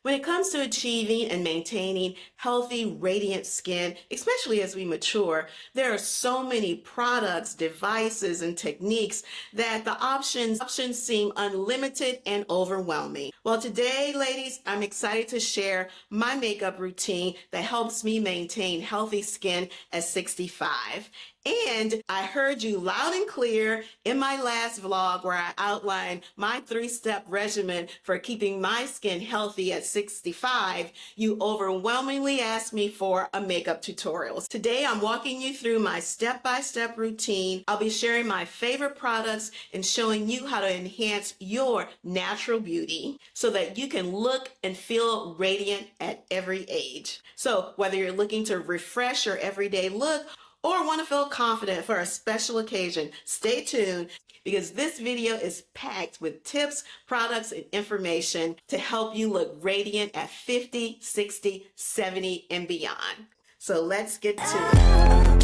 When it comes to achieving and maintaining healthy, radiant skin, especially as we mature, there are so many products, devices, and techniques that the options seem unlimited and overwhelming. Well, today, ladies, I'm excited to share my makeup routine that helps me maintain healthy skin at 65. And I heard you loud and clear in my last vlog where I outlined my 3-step regimen for keeping my skin healthy at 65. You overwhelmingly asked me for a makeup tutorial. Today, I'm walking you through my step-by-step routine. I'll be sharing my favorite products and showing you how to enhance your natural beauty so that you can look and feel radiant at every age. So whether you're looking to refresh your everyday look or want to feel confident for a special occasion, stay tuned because this video is packed with tips, products, and information to help you look radiant at 50, 60, 70, and beyond. So let's get to it.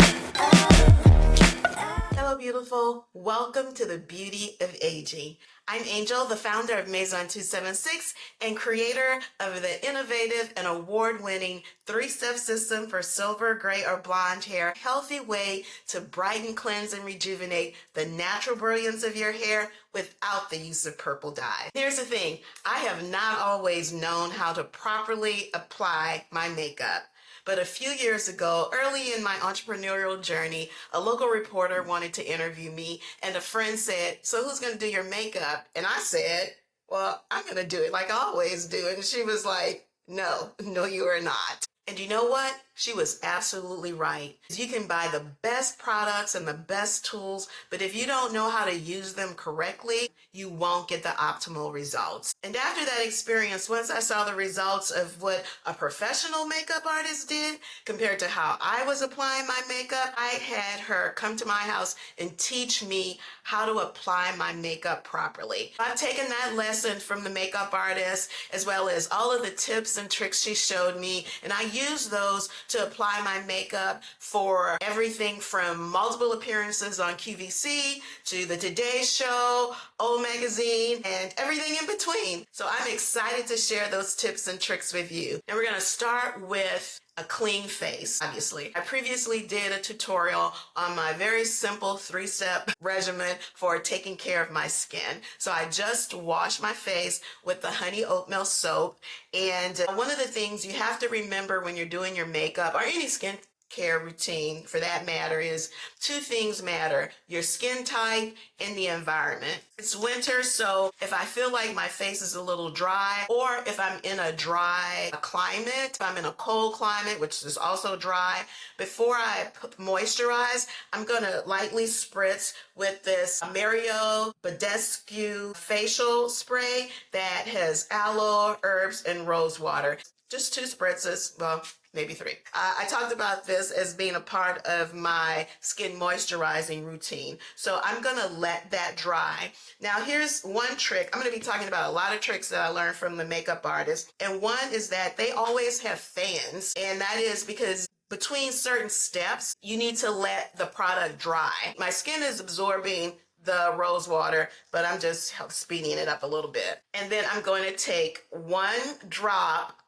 Hello, beautiful. Welcome to the beauty of aging. I'm Angel, the founder of Maison 276 and creator of the innovative and award-winning 3-step system for silver, gray, or blonde hair. Healthy way to brighten, cleanse, and rejuvenate the natural brilliance of your hair without the use of purple dye. Here's the thing, I have not always known how to properly apply my makeup. But a few years ago, early in my entrepreneurial journey, a local reporter wanted to interview me, and a friend said, "So who's going to do your makeup?" And I said, "Well, I'm going to do it like I always do." And she was like, no, you are not. And you know what? She was absolutely right. You can buy the best products and the best tools, but if you don't know how to use them correctly, you won't get the optimal results. And after that experience, once I saw the results of what a professional makeup artist did compared to how I was applying my makeup, I had her come to my house and teach me how to apply my makeup properly. I've taken that lesson from the makeup artist as well as all of the tips and tricks she showed me, and I use those to apply my makeup for everything from multiple appearances on QVC to the Today Show, O Magazine, and everything in between. So I'm excited to share those tips and tricks with you. And we're going to start with a clean face, obviously. I previously did a tutorial on my very simple 3-step regimen for taking care of my skin. So I just washed my face with the honey oatmeal soap. And one of the things you have to remember when you're doing your makeup or any skin care routine for that matter is 2 things matter: your skin type and the environment. It's winter, so if I feel like my face is a little dry, or if I'm in a dry climate, if I'm in a cold climate, which is also dry, before I moisturize, I'm gonna lightly spritz with this Mario Badescu facial spray that has aloe, herbs, and rose water. Just 2 spritzes, well, maybe 3. I talked about this as being a part of my skin moisturizing routine. So I'm gonna let that dry. Now here's one trick. I'm gonna be talking about a lot of tricks that I learned from the makeup artist. And one is that they always have fans. And that is because between certain steps, you need to let the product dry. My skin is absorbing the rose water, but I'm just speeding it up a little bit. And then I'm going to take 1 drop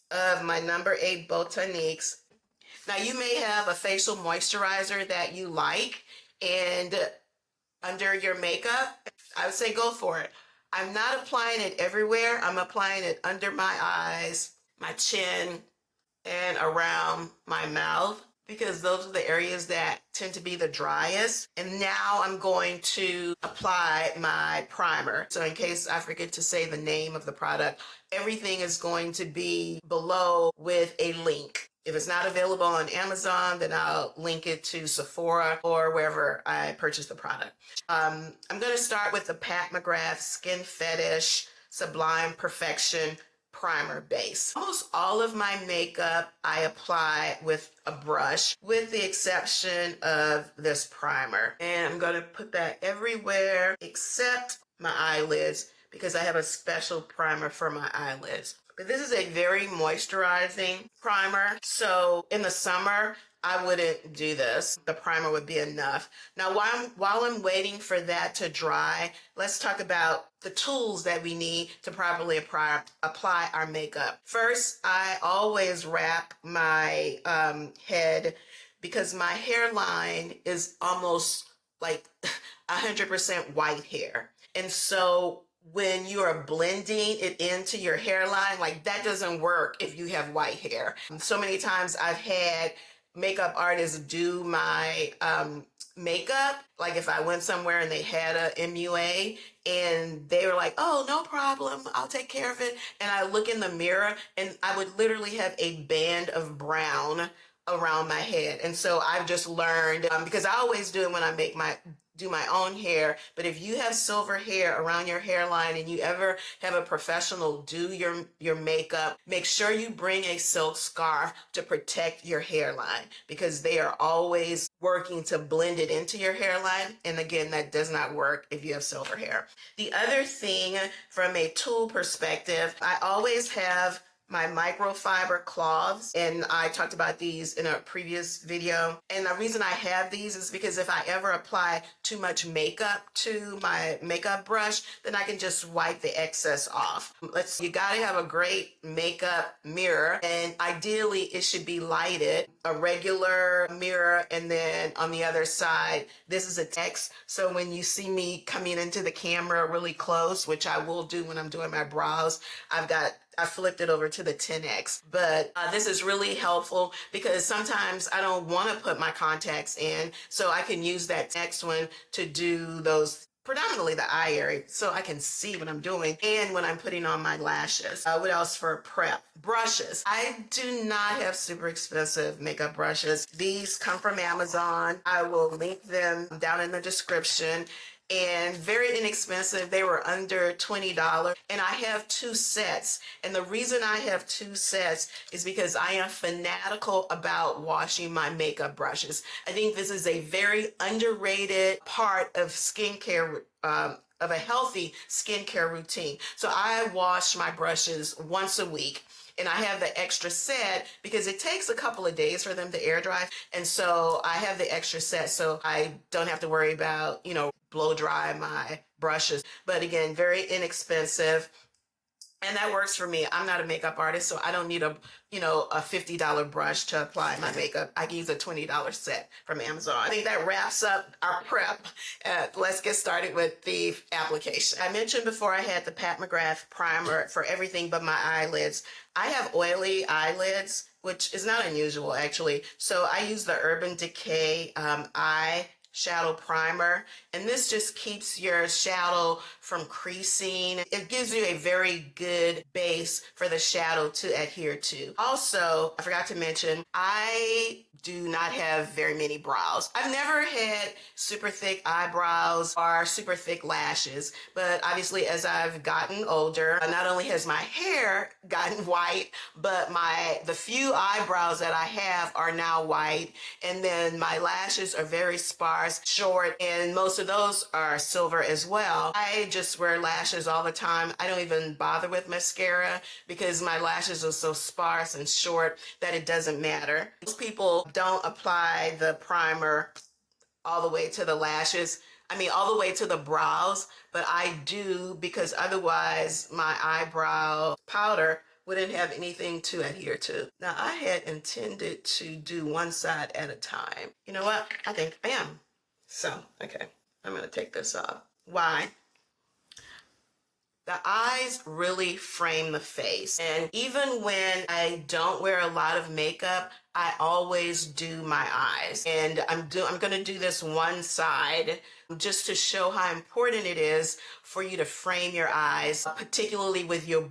of my number 8 Botaniques. Now you may have a facial moisturizer that you like, and under your makeup, I would say go for it. I'm not applying it everywhere. I'm applying it under my eyes, my chin, and around my mouth, because those are the areas that tend to be the driest. And now I'm going to apply my primer. So in case I forget to say the name of the product, everything is going to be below with a link. If it's not available on Amazon, then I'll link it to Sephora or wherever I purchased the product. I'm going to start with the Pat McGrath Skin Fetish Sublime Perfection Primer Base. Almost all of my makeup I apply with a brush, with the exception of this primer. And I'm going to put that everywhere except my eyelids, because I have a special primer for my eyelids. But this is a very moisturizing primer. So in the summer, I wouldn't do this. The primer would be enough. Now, while I'm waiting for that to dry, let's talk about the tools that we need to properly apply our makeup. First, I always wrap my head because my hairline is almost like 100% white hair. And so when you are blending it into your hairline, like that doesn't work if you have white hair. So many times I've had makeup artists do my makeup, like if I went somewhere and they had a MUA and they were like, oh, no problem, I'll take care of it. And I look in the mirror and I would literally have a band of brown around my head. And so I've just learned, because I always do it when I do my own hair, but if you have silver hair around your hairline and you ever have a professional do your makeup, make sure you bring a silk scarf to protect your hairline, because they are always working to blend it into your hairline. And again, that does not work if you have silver hair. The other thing from a tool perspective, I always have my microfiber cloths, and I talked about these in a previous video. And the reason I have these is because if I ever apply too much makeup to my makeup brush, then I can just wipe the excess off. You gotta have a great makeup mirror, and ideally it should be lighted, a regular mirror, and then on the other side, this is a text. So when you see me coming into the camera really close, which I will do when I'm doing my brows, I flipped it over to the 10X, but this is really helpful because sometimes I don't want to put my contacts in, so I can use that next one to do those, predominantly the eye area, so I can see what I'm doing and when I'm putting on my lashes. What else for prep? Brushes. I do not have super expensive makeup brushes. These come from Amazon. I will link them down in the description. And very inexpensive. They were under $20. And I have 2 sets. And the reason I have 2 sets is because I am fanatical about washing my makeup brushes. I think this is a very underrated part of skincare, of a healthy skincare routine. So I wash my brushes once a week. And I have the extra set because it takes a couple of days for them to air dry. And so I have the extra set so I don't have to worry about, blow dry my brushes. But again, very inexpensive. And that works for me. I'm not a makeup artist, so I don't need a $50 brush to apply my makeup. I can use a $20 set from Amazon. I think that wraps up our prep. Let's get started with the application. I mentioned before I had the Pat McGrath primer for everything but my eyelids. I have oily eyelids, which is not unusual actually. So I use the Urban Decay Eyeshadow Primer, and this just keeps your shadow from creasing. It gives you a very good base for the shadow to adhere to. Also, I forgot to mention, I do not have very many brows. I've never had super thick eyebrows or super thick lashes, but obviously as I've gotten older, not only has my hair gotten white, but the few eyebrows that I have are now white, and then my lashes are very sparse, short, and most of those are silver as well. I just wear lashes all the time. I don't even bother with mascara because my lashes are so sparse and short that it doesn't matter. Most people don't apply the primer all the way to the lashes. I mean, all the way to the brows, but I do because otherwise my eyebrow powder wouldn't have anything to adhere to. Now, I had intended to do one side at a time. You know what? I think I am. So, okay, I'm gonna take this off. Why? The eyes really frame the face. And even when I don't wear a lot of makeup, I always do my eyes. And I'm gonna do this one side just to show how important it is for you to frame your eyes, particularly with your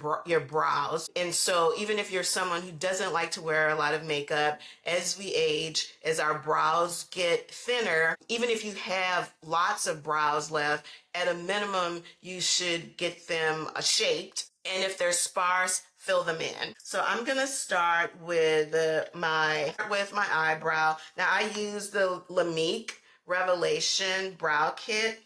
brows. And so even if you're someone who doesn't like to wear a lot of makeup, as we age, as our brows get thinner, even if you have lots of brows left, at a minimum, you should get them shaped. And if they're sparse, fill them in. So I'm gonna start with my eyebrow. Now I use the Lamique Revelation Brow Kit.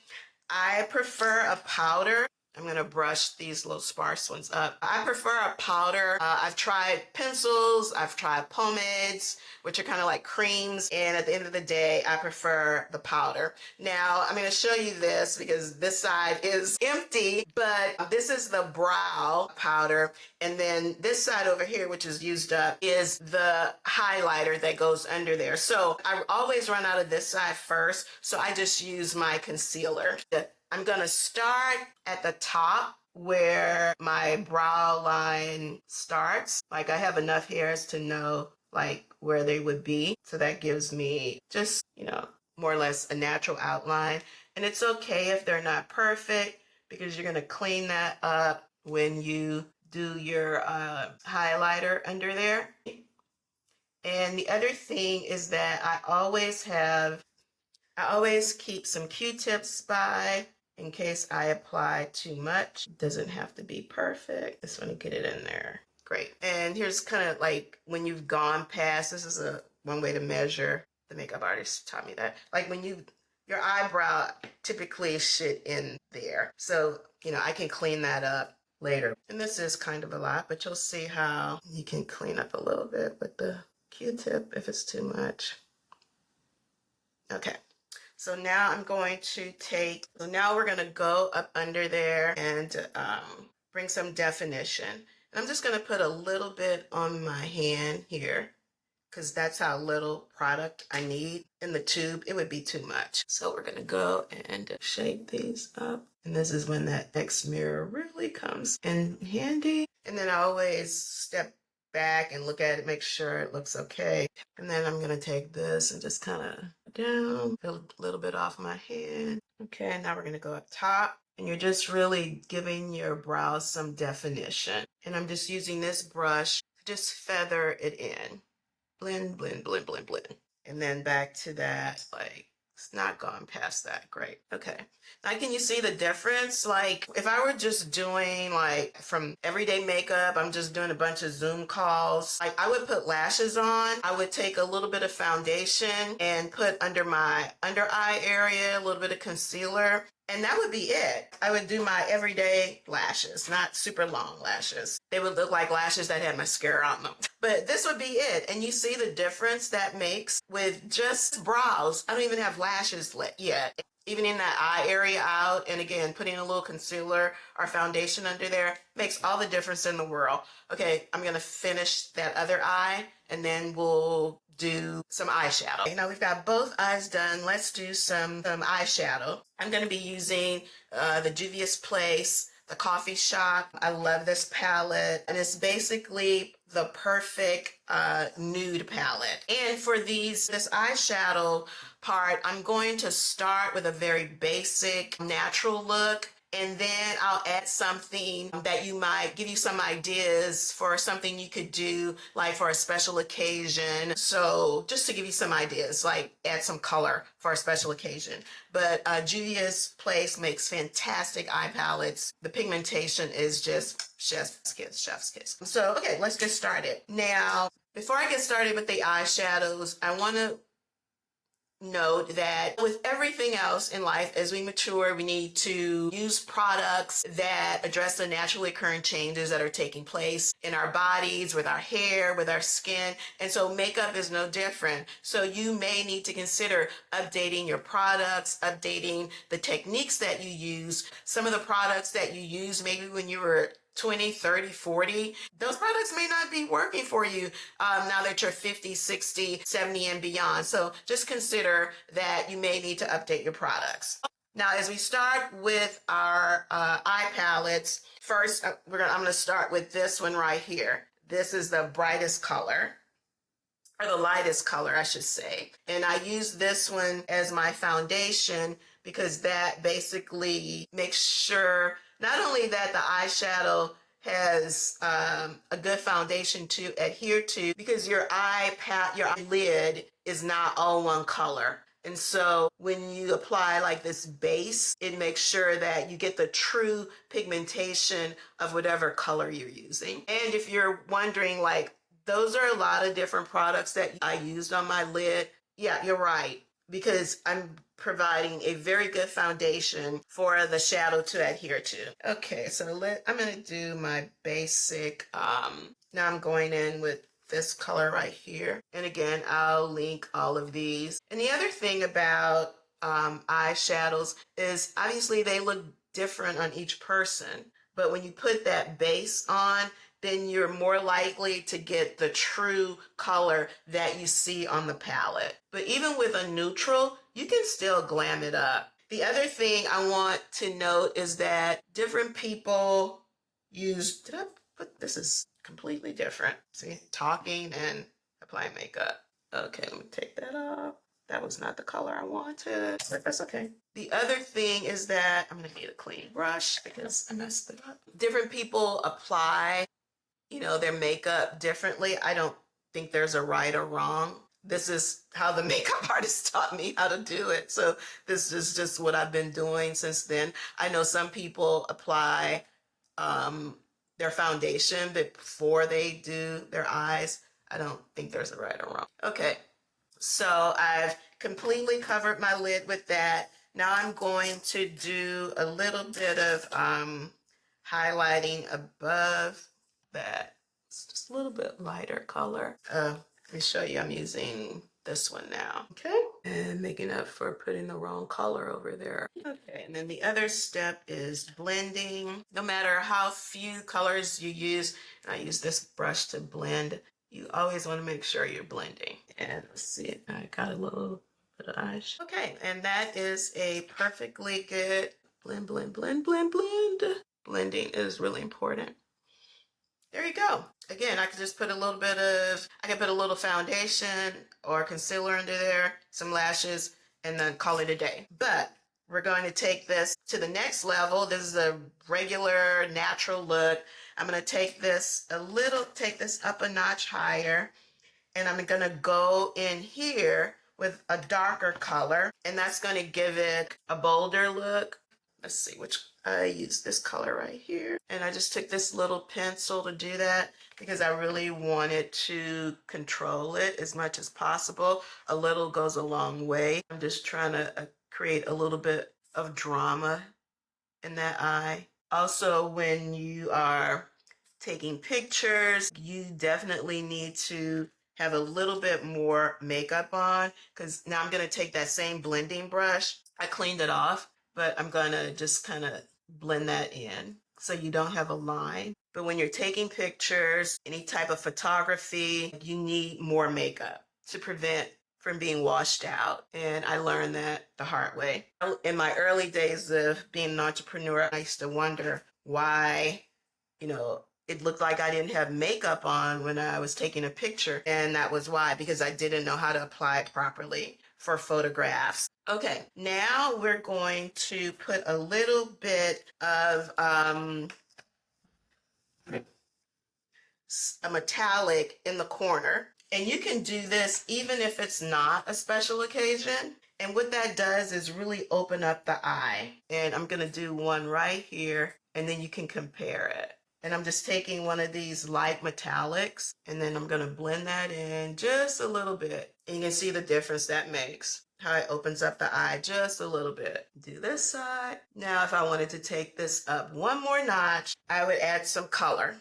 I prefer a powder I'm going to brush these little sparse ones up. I prefer a powder. I've tried pencils, I've tried pomades, which are kind of like creams. And at the end of the day, I prefer the powder. Now, I'm going to show you this because this side is empty, but this is the brow powder. And then this side over here, which is used up, is the highlighter that goes under there. So I always run out of this side first. So I just use my concealer. I'm going to start at the top where my brow line starts. Like I have enough hairs to know like where they would be. So that gives me just, more or less a natural outline. And it's okay if they're not perfect because you're going to clean that up when you do your highlighter under there. And the other thing is that I always keep some Q-tips by in case I apply too much. It doesn't have to be perfect. Just want to get it in there. Great. And here's kind of like when you've gone past, this is one way to measure. The makeup artist taught me that. Like when your eyebrow typically should end there. So, I can clean that up later. And this is kind of a lot, but you'll see how you can clean up a little bit with the Q-tip if it's too much. Okay. So now we're going to go up under there and bring some definition. And I'm just going to put a little bit on my hand here because that's how little product I need. In the tube, it would be too much. So we're going to go and shape these up. And this is when that X mirror really comes in handy. And then I always step back and look at it, make sure it looks okay. And then I'm going to take this and just kind of down, a little bit off my hand. Okay, now we're going to go up top. And you're just really giving your brows some definition. And I'm just using this brush to just feather it in. Blend, blend, blend, blend, blend. And then back to that, like, it's not gone past that. Great. Okay. Now, can you see the difference? Like, if I were just doing, like, from everyday makeup, I'm just doing a bunch of Zoom calls. Like, I would put lashes on. I would take a little bit of foundation and put under my under eye area, a little bit of concealer. And that would be it. I would do my everyday lashes, not super long lashes. They would look like lashes that had mascara on them. But this would be it. And you see the difference that makes with just brows. I don't even have lashes yet. Even in that eye area out, and again, putting a little concealer or foundation under there makes all the difference in the world. Okay, I'm going to finish that other eye, and then we'll do some eyeshadow. Okay, now we've got both eyes done. Let's do some eyeshadow. I'm going to be using the Juvia's Place, the Coffee Shop. I love this palette, and it's basically the perfect nude palette. And for this eyeshadow part, I'm going to start with a very basic natural look, and then I'll add something that might give you some ideas for something you could do like for a special occasion. So just to give you some ideas, like add some color for a special occasion. But Juvia's Place makes fantastic eye palettes. The pigmentation is just chef's kiss. So, okay, let's get started. Now, before I get started with the eyeshadows, I want to note that with everything else in life, as we mature, we need to use products that address the naturally occurring changes that are taking place in our bodies, with our hair, with our skin. And so makeup is no different. So you may need to consider updating your products, updating the techniques that you use. Some of the products that you use maybe when you were 20, 30, 40, those products may not be working for you now that you're 50, 60, 70 and beyond. So just consider that you may need to update your products. Now, as we start with our eye palettes, first I'm going to start with this one right here. This is the brightest color, or the lightest color, I should say. And I use this one as my foundation because that basically makes sure not only that the eyeshadow has a good foundation to adhere to, because your eyelid is not all one color. And so when you apply like this base, it makes sure that you get the true pigmentation of whatever color you're using. And if you're wondering, like, those are a lot of different products that I used on my lid. Yeah, you're right. because I'm providing a very good foundation for the shadow to adhere to. Okay, so I'm going to do my basic, now I'm going in with this color right here. And again, I'll link all of these. And the other thing about eyeshadows is obviously they look different on each person. But when you put that base on, then you're more likely to get the true color that you see on the palette. But even with a neutral, you can still glam it up. The other thing I want to note is that different people use, this is completely different. See, talking and applying makeup. Okay, let me take that off. That was not the color I wanted, but that's okay. The other thing is that I'm gonna need a clean brush because I messed it up. Different people apply, their makeup differently. I don't think there's a right or wrong. This is how the makeup artist taught me how to do it. So this is just what I've been doing since then. I know some people apply their foundation before they do their eyes. I don't think there's a right or wrong. Okay, so I've completely covered my lid with that. Now I'm going to do a little bit of highlighting above that. It's just a little bit lighter color. Let me show you, I'm using this one now. Okay, and making up for putting the wrong color over there. Okay, and then the other step is blending. No matter how few colors you use, and I use this brush to blend, you always want to make sure you're blending. And let's see, I got a little bit of eyeshadow. Okay, and that is a perfectly good blend, blend, blend, blend, blend. Blending is really important. There you go. Again, I could just put I could put a little foundation or concealer under there, some lashes, and then call it a day. But we're going to take this to the next level. This is a regular, natural look. I'm going to take this up a notch higher, and I'm going to go in here with a darker color, and that's going to give it a bolder look. Let's see I use this color right here. And I just took this little pencil to do that because I really wanted to control it as much as possible. A little goes a long way. I'm just trying to create a little bit of drama in that eye. Also, when you are taking pictures, you definitely need to have a little bit more makeup on, because now I'm going to take that same blending brush. I cleaned it off, but I'm going to just kind of blend that in so you don't have a line. But when you're taking pictures, any type of photography, you need more makeup to prevent from being washed out. And I learned that the hard way. In my early days of being an entrepreneur, I used to wonder why, it looked like I didn't have makeup on when I was taking a picture. And that was why, because I didn't know how to apply it properly for photographs. Okay, now we're going to put a little bit of a metallic in the corner. And you can do this even if it's not a special occasion. And what that does is really open up the eye. And I'm going to do one right here, and then you can compare it. And I'm just taking one of these light metallics, and then I'm going to blend that in just a little bit. And you can see the difference that makes, how it opens up the eye just a little bit. Do this side. Now, if I wanted to take this up one more notch, I would add some color.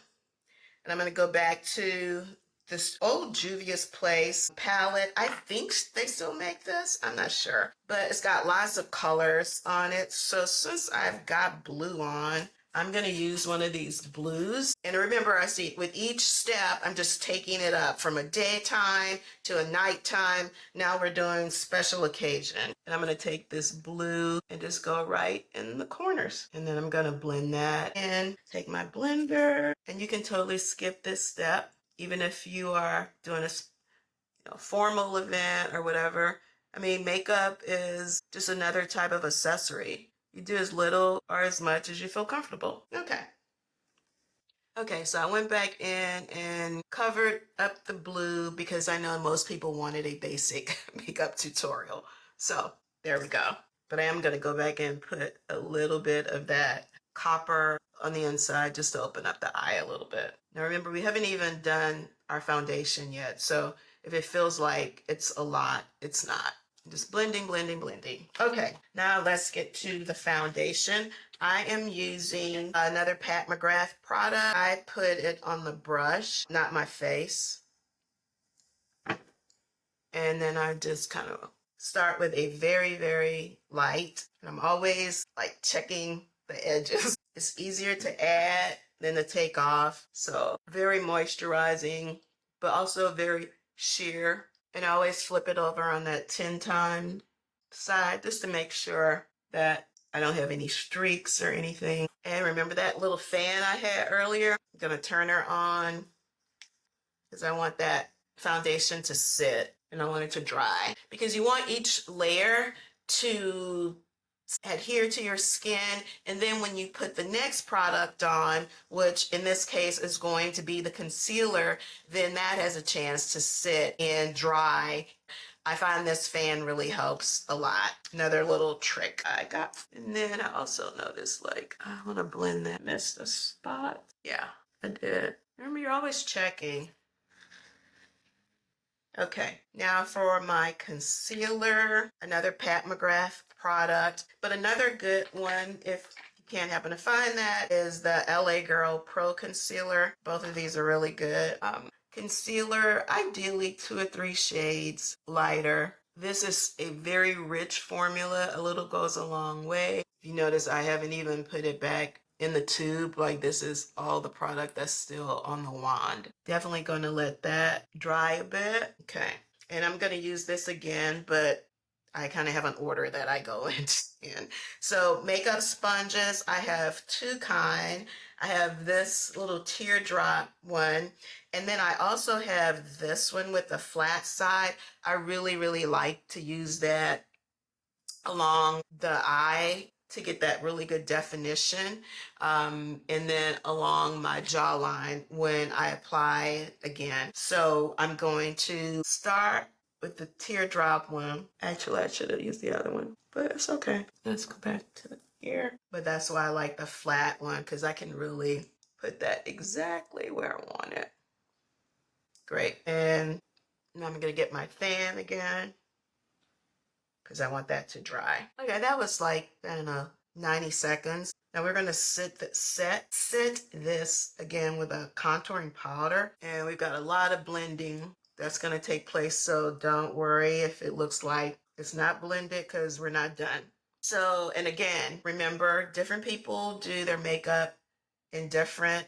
And I'm going to go back to this old Juvia's Place palette. I think they still make this. I'm not sure. But it's got lots of colors on it. So since I've got blue on, I'm going to use one of these blues. And remember, I see with each step, I'm just taking it up from a daytime to a nighttime. Now we're doing special occasion. And I'm going to take this blue and just go right in the corners. And then I'm going to blend that in, take my blender, and you can totally skip this step, even if you are doing a formal event or whatever. I mean, makeup is just another type of accessory. You do as little or as much as you feel comfortable. Okay, so I went back in and covered up the blue because I know most people wanted a basic makeup tutorial. So there we go. But I am going to go back and put a little bit of that copper on the inside just to open up the eye a little bit. Now remember, we haven't even done our foundation yet. So if it feels like it's a lot, it's not. Just blending, blending, blending. Okay, now let's get to the foundation. I am using another Pat McGrath product. I put it on the brush, not my face. And then I just kind of start with a very, very light. And I'm always like checking the edges. It's easier to add than to take off. So very moisturizing, but also very sheer. And I always flip it over on that 10 time side just to make sure that I don't have any streaks or anything. And remember that little fan I had earlier? I'm gonna turn her on because I want that foundation to sit and I want it to dry, because you want each layer to adhere to your skin, and then when you put the next product on, which in this case is going to be the concealer, then that has a chance to sit and dry. I find this fan really helps a lot. Another little trick I got. And then I also noticed, like, I want to blend that. Missed a spot. Yeah, I did. Remember, you're always checking. Okay, now for my concealer, another Pat McGrath product, but another good one, if you can't happen to find that, is the LA Girl Pro Concealer. Both of these are really good. Concealer, ideally 2 or 3 shades lighter. This is a very rich formula. A little goes a long way. If you notice, I haven't even put it back in the tube. Like, this is all the product that's still on the wand. Definitely going to let that dry a bit. Okay. And I'm going to use this again, but I kind of have an order that I go in. So makeup sponges, I have 2 kind. I have this little teardrop one, and then I also have this one with the flat side. I really, really like to use that along the eye to get that really good definition, and then along my jawline when I apply again. So I'm going to start with the teardrop one. Actually, I should have used the other one, but it's okay. Let's go back to here. But that's why I like the flat one, because I can really put that exactly where I want it. Great. And now I'm going to get my fan again, because I want that to dry. Okay, that was like, I don't know, 90 seconds. Now we're gonna set this again with a contouring powder. And we've got a lot of blending that's gonna take place, so don't worry if it looks like it's not blended, because we're not done. So, and again, remember, different people do their makeup in different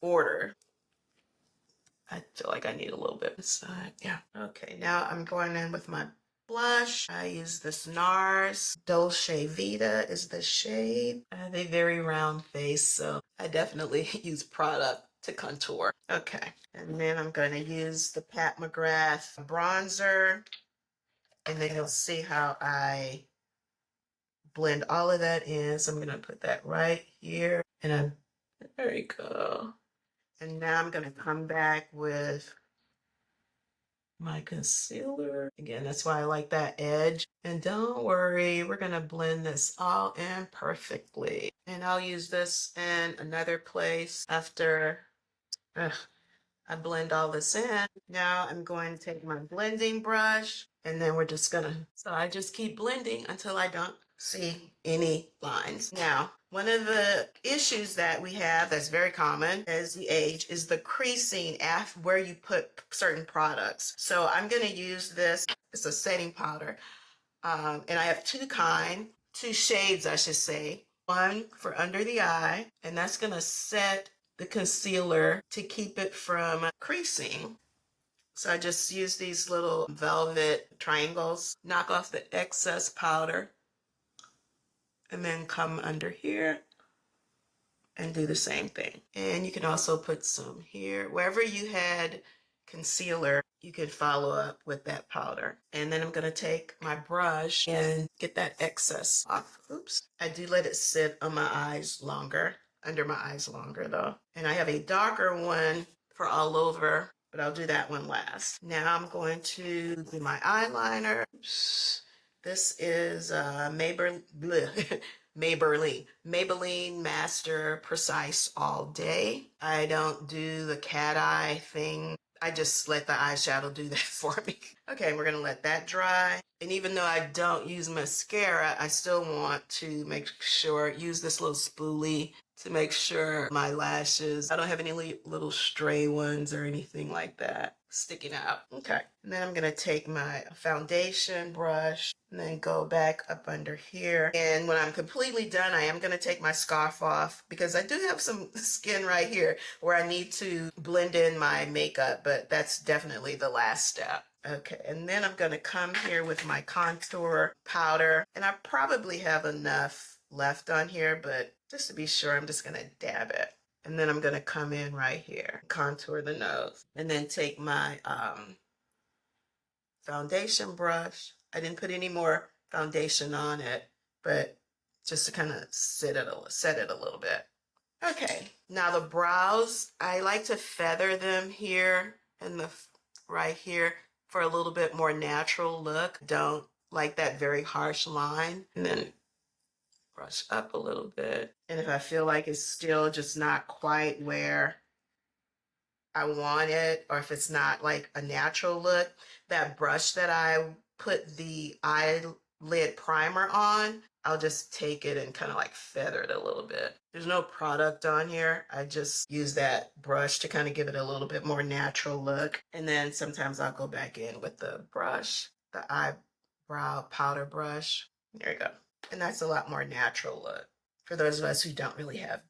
order. I feel like I need a little bit beside. Yeah. Okay, now I'm going in with my blush. I use this NARS Dolce Vita is the shade. I have a very round face, so I definitely use product to contour. Okay, and then I'm going to use the Pat McGrath bronzer, and then you'll see how I blend all of that in. So I'm going to put that right here, and there you go. And now I'm going to come back with my concealer. Again, that's why I like that edge. And don't worry, we're gonna blend this all in perfectly. And I'll use this in another place after I blend all this in. Now I'm going to take my blending brush, and then we're just gonna, so I just keep blending until I don't see any lines. Now, one of the issues that we have that's very common as you age is the creasing after where you put certain products. So I'm gonna use this, it's a setting powder. And I have 2 shades, I should say. One for under the eye, and that's gonna set the concealer to keep it from creasing. So I just use these little velvet triangles, knock off the excess powder, and then come under here and do the same thing. And you can also put some here. Wherever you had concealer, you could follow up with that powder. And then I'm gonna take my brush and get that excess off. Oops. I do let it sit on my eyes longer, under my eyes longer though. And I have a darker one for all over, but I'll do that one last. Now I'm going to do my eyeliner. Oops. This is Maybelline Master Precise All Day. I don't do the cat eye thing. I just let the eyeshadow do that for me. Okay, we're gonna let that dry. And even though I don't use mascara, I still want to make sure, use this little spoolie to make sure my lashes, I don't have any little stray ones or anything like that sticking out. Okay, and then I'm gonna take my foundation brush and then go back up under here. And when I'm completely done, I am gonna take my scarf off because I do have some skin right here where I need to blend in my makeup, but that's definitely the last step. Okay, and then I'm gonna come here with my contour powder, and I probably have enough left on here, but just to be sure, I'm just gonna dab it. And then I'm gonna come in right here, contour the nose, and then take my foundation brush. I didn't put any more foundation on it, but just to kind of set it a little bit. Okay, now the brows, I like to feather them here and right here for a little bit more natural look. Don't like that very harsh line. And then brush up a little bit. And if I feel like it's still just not quite where I want it, or if it's not like a natural look, that brush that I put the eyelid primer on, I'll just take it and kind of like feather it a little bit. There's no product on here. I just use that brush to kind of give it a little bit more natural look. And then sometimes I'll go back in with the brush, the eyebrow powder brush. There you go. And that's a lot more natural look for those of us who don't really have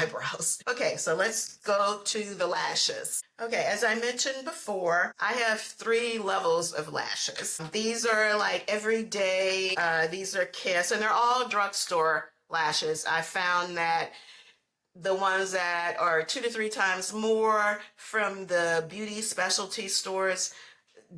eyebrows. Okay, so let's go to the lashes. Okay, as I mentioned before, I have 3 levels of lashes. These are like everyday, these are Kiss, and they're all drugstore lashes. I found that the ones that are 2 to 3 times more from the beauty specialty stores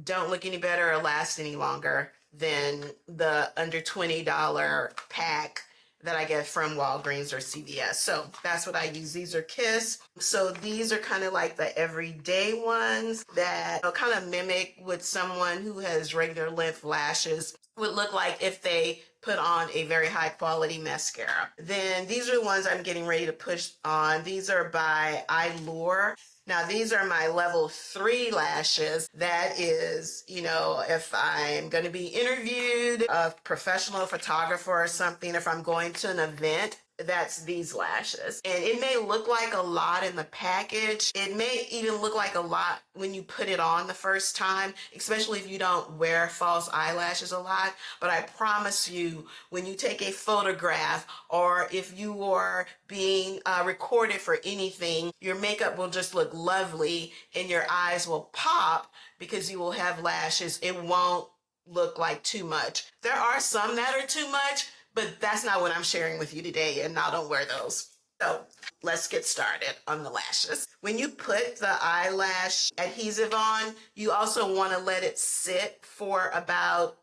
don't look any better or last any longer than the under $20 pack that I get from Walgreens or CVS. So that's what I use. These are Kiss. So these are kind of like the everyday ones that kind of mimic what someone who has regular length lashes would look like if they put on a very high quality mascara. Then these are the ones I'm getting ready to push on. These are by Eyelure. Now, these are my level 3 lashes. That is, you know, if I'm going to be interviewed, a professional photographer or something, if I'm going to an event, that's these lashes. And it may look like a lot in the package. It may even look like a lot when you put it on the first time, especially if you don't wear false eyelashes a lot. But I promise you, when you take a photograph or if you are being recorded for anything, your makeup will just look lovely and your eyes will pop because you will have lashes. It won't look like too much. There are some that are too much, but that's not what I'm sharing with you today, and I don't wear those. So let's get started on the lashes. When you put the eyelash adhesive on, you also want to let it sit for about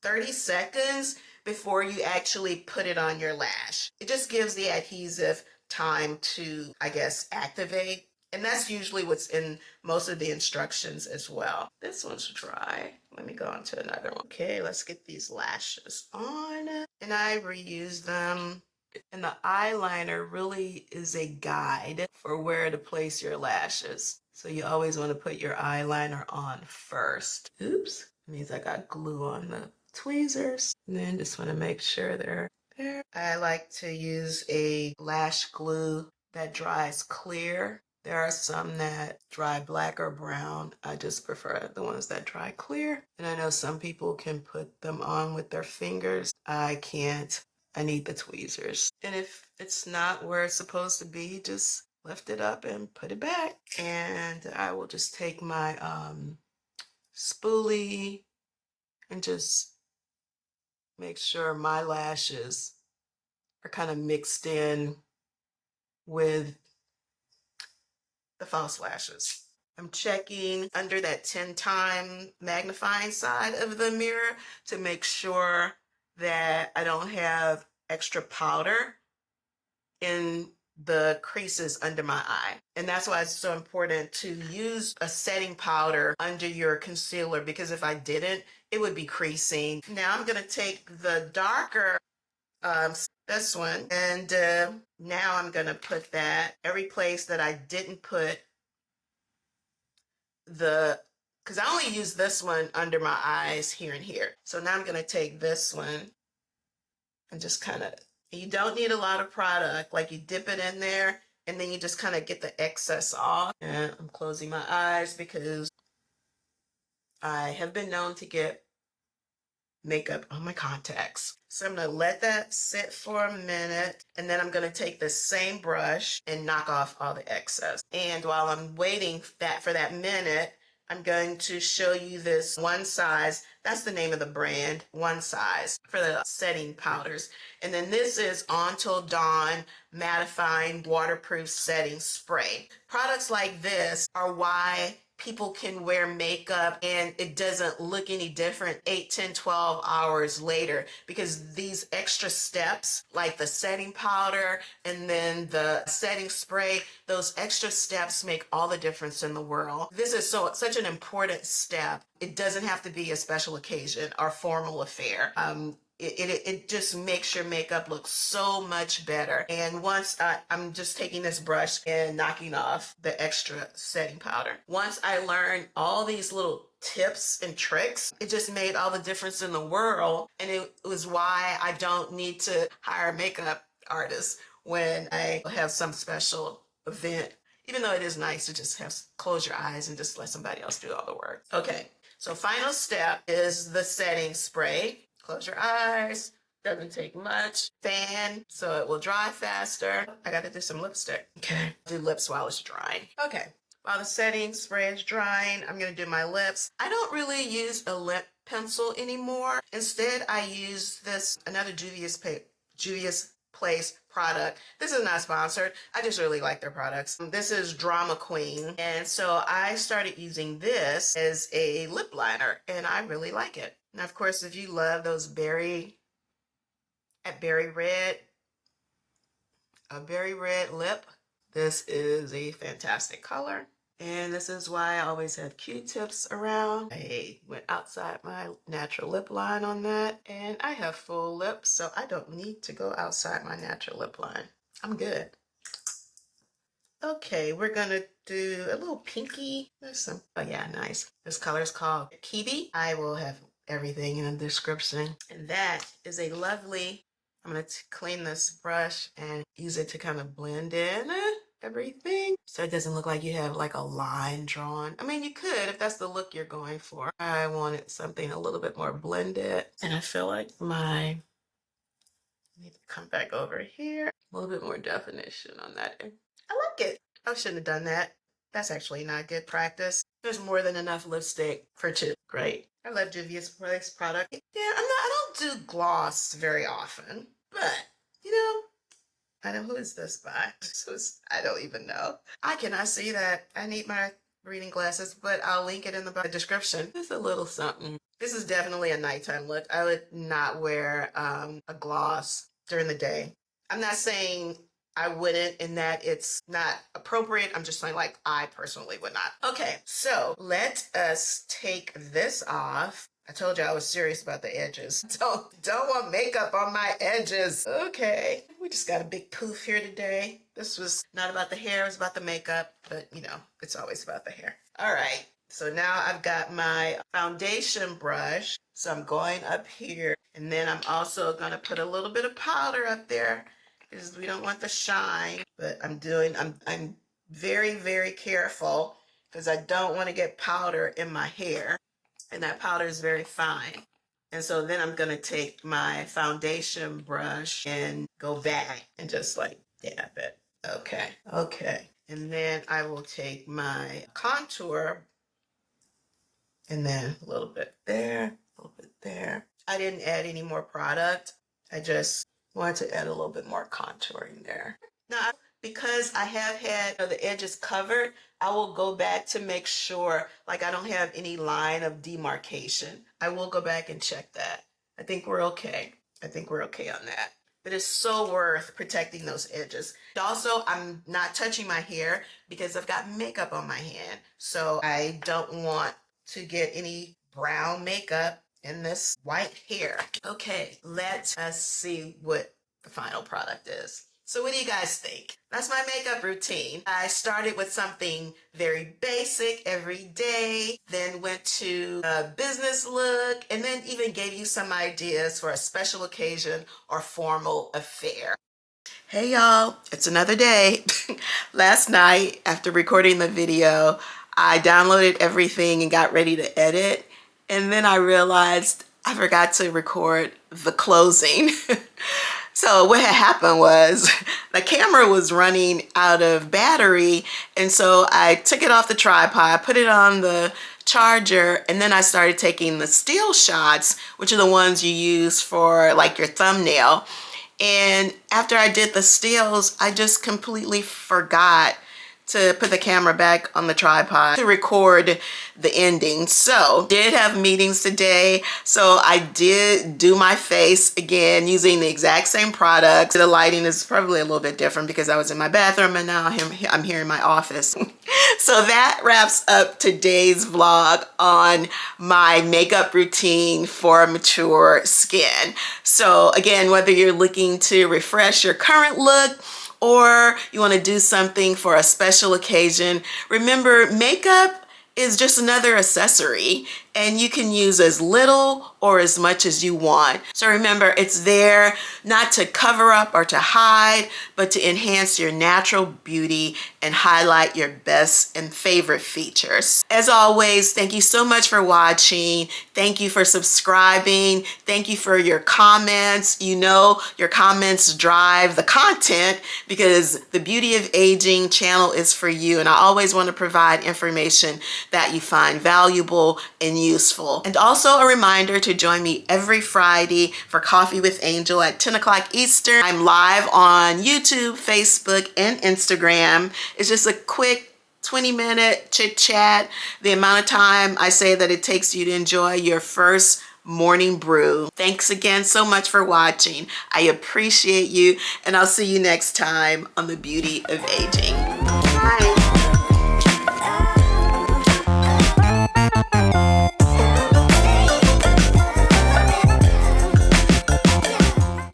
30 seconds before you actually put it on your lash. It just gives the adhesive time to, I guess, activate. And that's usually what's in most of the instructions as well. This one's dry. Let me go on to another one. Okay, let's get these lashes on. And I reuse them. And the eyeliner really is a guide for where to place your lashes. So you always want to put your eyeliner on first. Oops, it means I got glue on the tweezers. And then just want to make sure they're there. I like to use a lash glue that dries clear. There are some that dry black or brown. I just prefer the ones that dry clear. And I know some people can put them on with their fingers. I can't. I need the tweezers. And if it's not where it's supposed to be, just lift it up and put it back. And I will just take my spoolie and just make sure my lashes are kind of mixed in with the false lashes. I'm checking under that 10-time magnifying side of the mirror to make sure that I don't have extra powder in the creases under my eye. And that's why it's so important to use a setting powder under your concealer, because if I didn't, it would be creasing. Now I'm going to take the darker, this one, and now I'm going to put that every place that I didn't put because I only use this one under my eyes here and here. So now I'm going to take this one and just kind of, you don't need a lot of product. Like you dip it in there and then you just kind of get the excess off. And I'm closing my eyes because I have been known to get makeup on my contacts. So I'm going to let that sit for a minute, and then I'm going to take the same brush and knock off all the excess. And while I'm waiting for that minute, I'm going to show you this One Size. That's the name of the brand, One Size, for the setting powders. And then this is On Till Dawn Mattifying Waterproof Setting Spray. Products like this are why people can wear makeup and it doesn't look any different 8, 10, 12 hours later, because these extra steps like the setting powder and then the setting spray, those extra steps make all the difference in the world. This is such an important step. It doesn't have to be a special occasion or formal affair. It just makes your makeup look so much better. And once I'm just taking this brush and knocking off the extra setting powder. Once I learned all these little tips and tricks, it just made all the difference in the world. And it was why I don't need to hire a makeup artist when I have some special event, even though it is nice to just close your eyes and just let somebody else do all the work. Okay, so final step is the setting spray. Close your eyes, doesn't take much. Fan so it will dry faster. I gotta do some lipstick. Okay, do lips while it's drying. Okay, while the setting spray is drying, I'm gonna do my lips. I don't really use a lip pencil anymore. Instead, I use another Juvia's Place product. This is not sponsored. I just really like their products. This is Drama Queen. And so I started using this as a lip liner and I really like it. Now, of course, if you love those berry red lip, this is a fantastic color. And this is why I always have Q-tips around. I went outside my natural lip line on that, and I have full lips, so I don't need to go outside my natural lip line. I'm good. Okay, we're gonna do a little pinky. Oh yeah, nice. This color is called Kiwi. I will have everything in the description. And that is a lovely, I'm gonna clean this brush and use it to kind of blend in everything so it doesn't look like you have like a line drawn. I mean, you could if that's the look you're going for. I wanted something a little bit more blended, and I feel like I need to come back over here. A little bit more definition on that. I like it. I shouldn't have done that. That's actually not good practice. There's more than enough lipstick for two. Great. I love Juvia's Place product. Yeah, I don't do gloss very often, but you know, I know who is this by. I don't even know. I cannot see that. I need my reading glasses, but I'll link it in the description. Just a little something. This is definitely a nighttime look. I would not wear a gloss during the day. I'm not saying I wouldn't in that it's not appropriate. I'm just saying like I personally would not. Okay, so let us take this off. I told you I was serious about the edges. Don't want makeup on my edges. Okay, we just got a big poof here today. This was not about the hair, it was about the makeup, but you know, it's always about the hair. All right, so now I've got my foundation brush. So I'm going up here, and then I'm also gonna put a little bit of powder up there because we don't want the shine, but I'm very, very careful because I don't want to get powder in my hair. And that powder is very fine. And so then I'm going to take my foundation brush and go back and just like dab it. Okay. Okay. And then I will take my contour and then a little bit there, a little bit there. I didn't add any more product. I just wanted to add a little bit more contouring there. Now, because I have had the edges covered, I will go back to make sure like I don't have any line of demarcation. I will go back and check that. I think we're okay. I think we're okay on that. But it's so worth protecting those edges. Also, I'm not touching my hair because I've got makeup on my hand. So I don't want to get any brown makeup in this white hair. Okay, let us see what the final product is. So what do you guys think? That's my makeup routine. I started with something very basic every day, then went to a business look, and then even gave you some ideas for a special occasion or formal affair. Hey y'all, it's another day. Last night, after recording the video, I downloaded everything and got ready to edit. And then I realized I forgot to record the closing. So what had happened was the camera was running out of battery. And so I took it off the tripod, put it on the charger, and then I started taking the still shots, which are the ones you use for like your thumbnail. And after I did the stills, I just completely forgot to put the camera back on the tripod to record the ending. So did have meetings today, so I did do my face again using the exact same products. The lighting is probably a little bit different because I was in my bathroom and now I'm here in my office. So that wraps up today's vlog on my makeup routine for mature skin. So again, whether you're looking to refresh your current look or you want to do something for a special occasion, remember, makeup is just another accessory and you can use as little or as much as you want. So remember, it's there not to cover up or to hide, but to enhance your natural beauty and highlight your best and favorite features. As always, thank you so much for watching. Thank you for subscribing. Thank you for your comments. You know, your comments drive the content because the Beauty of Aging channel is for you. And I always want to provide information that you find valuable and useful. And also a reminder to join me every Friday for Coffee with Angel at 10 o'clock Eastern. I'm live on YouTube, Facebook, and Instagram. It's just a quick 20-minute chit chat, the amount of time I say that it takes you to enjoy your first morning brew. Thanks again so much for watching. I appreciate you, and I'll see you next time on the Beauty of Aging. Bye.